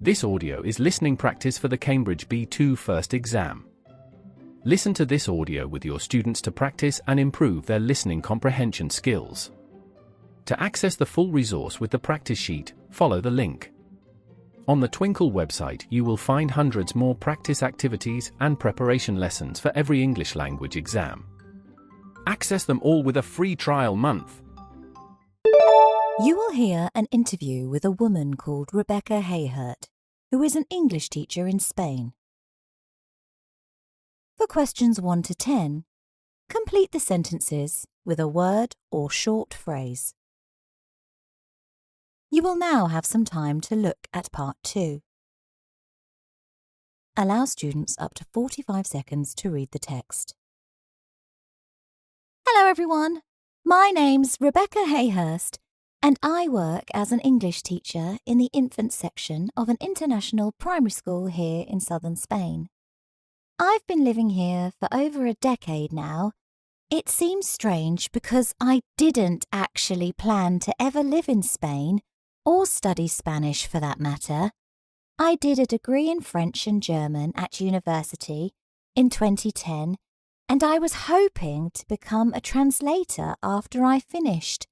This audio is listening practice for the Cambridge B2 first exam. Listen to this audio with your students to practice and improve their listening comprehension skills. To access the full resource with the practice sheet, follow the link. On the Twinkle website, you will find hundreds more practice activities and preparation lessons for every English language exam. Access them all with a free trial month. You will hear an interview with a woman called Rebecca Hayhurt, who is an English teacher in Spain. For questions 1 to 10, complete the sentences with a word or short phrase. You will now have some time to look at part 2. Allow students up to 45 seconds to read the text. Hello everyone, my name's Rebecca Hayhurst and I work as an English teacher in the infant section of an international primary school here in southern Spain. I've been living here for over a decade now. It seems strange because I didn't actually plan to ever live in Spain or study Spanish for that matter. I did a degree in French and German at university in 2010, and I was hoping to become a translator after I finished.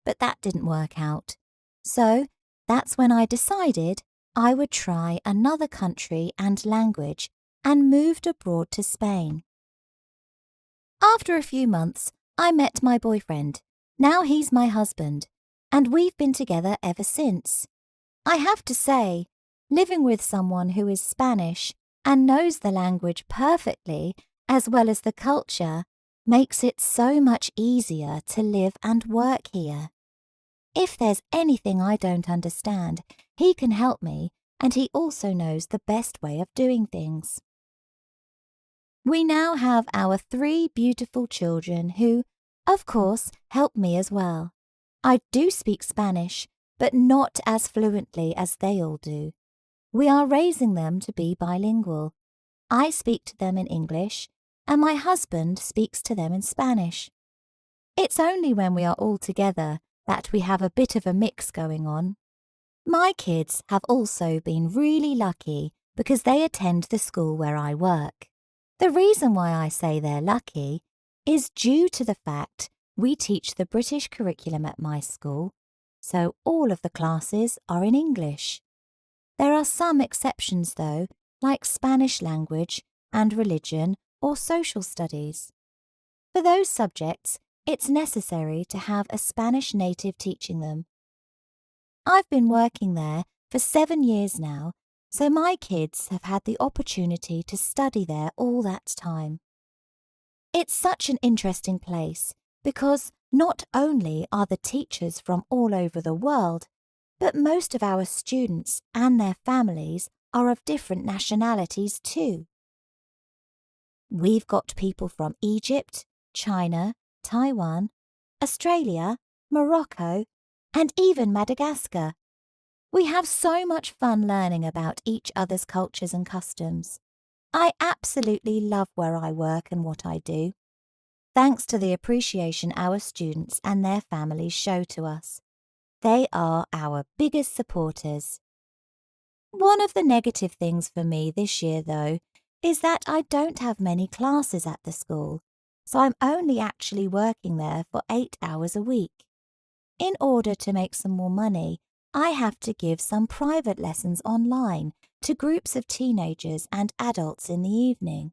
But that didn't work out. So that's when I decided I would try another country and language and moved abroad to Spain. After a few months, I met my boyfriend. Now he's my husband, and we've been together ever since. I have to say, living with someone who is Spanish and knows the language perfectly as well as the culture makes it so much easier to live and work here. If there's anything I don't understand, he can help me, and he also knows the best way of doing things. We now have our 3 beautiful children who, of course, help me as well. I do speak Spanish, but not as fluently as they all do. We are raising them to be bilingual. I speak to them in English, and my husband speaks to them in Spanish. It's only when we are all together that we have a bit of a mix going on. My kids have also been really lucky because they attend the school where I work. The reason why I say they're lucky is due to the fact we teach the British curriculum at my school, so all of the classes are in English. There are some exceptions though, like Spanish language and religion or social studies. For those subjects, it's necessary to have a Spanish native teaching them. I've been working there for 7 years now, so my kids have had the opportunity to study there all that time. It's such an interesting place because not only are the teachers from all over the world, but most of our students and their families are of different nationalities too. We've got people from Egypt, China, Taiwan, Australia, Morocco, and even Madagascar. We have so much fun learning about each other's cultures and customs. I absolutely love where I work and what I do, thanks to the appreciation our students and their families show to us. They are our biggest supporters. One of the negative things for me this year, though, is that I don't have many classes at the school. So I'm only actually working there for 8 hours a week. In order to make some more money, I have to give some private lessons online to groups of teenagers and adults in the evening.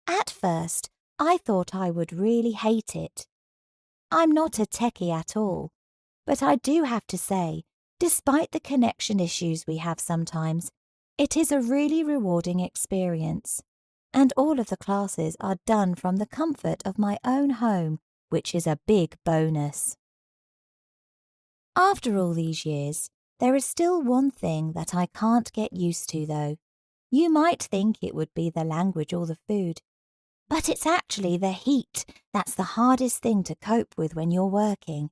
At first, I thought I would really hate it. I'm not a techie at all, but I do have to say, despite the connection issues we have sometimes, it is a really rewarding experience. And all of the classes are done from the comfort of my own home, which is a big bonus. After all these years, there is still one thing that I can't get used to though. You might think it would be the language or the food, but it's actually the heat that's the hardest thing to cope with when you're working.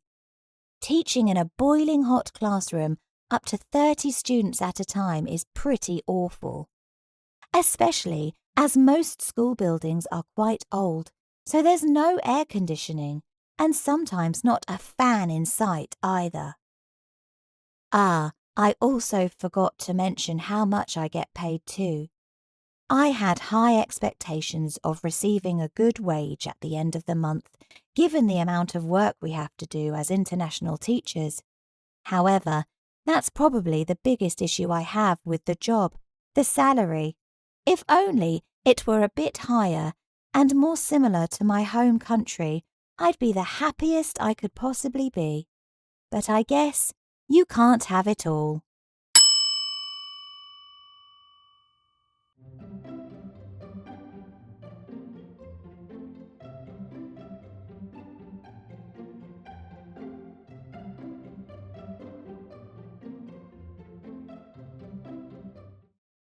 Teaching in a boiling hot classroom up to 30 students at a time is pretty awful. Especially as most school buildings are quite old, so there's no air conditioning and sometimes not a fan in sight either. Ah, I also forgot to mention how much I get paid too. I had high expectations of receiving a good wage at the end of the month, given the amount of work we have to do as international teachers. However, that's probably the biggest issue I have with the job, the salary. If only it were a bit higher and more similar to my home country, I'd be the happiest I could possibly be. But I guess you can't have it all.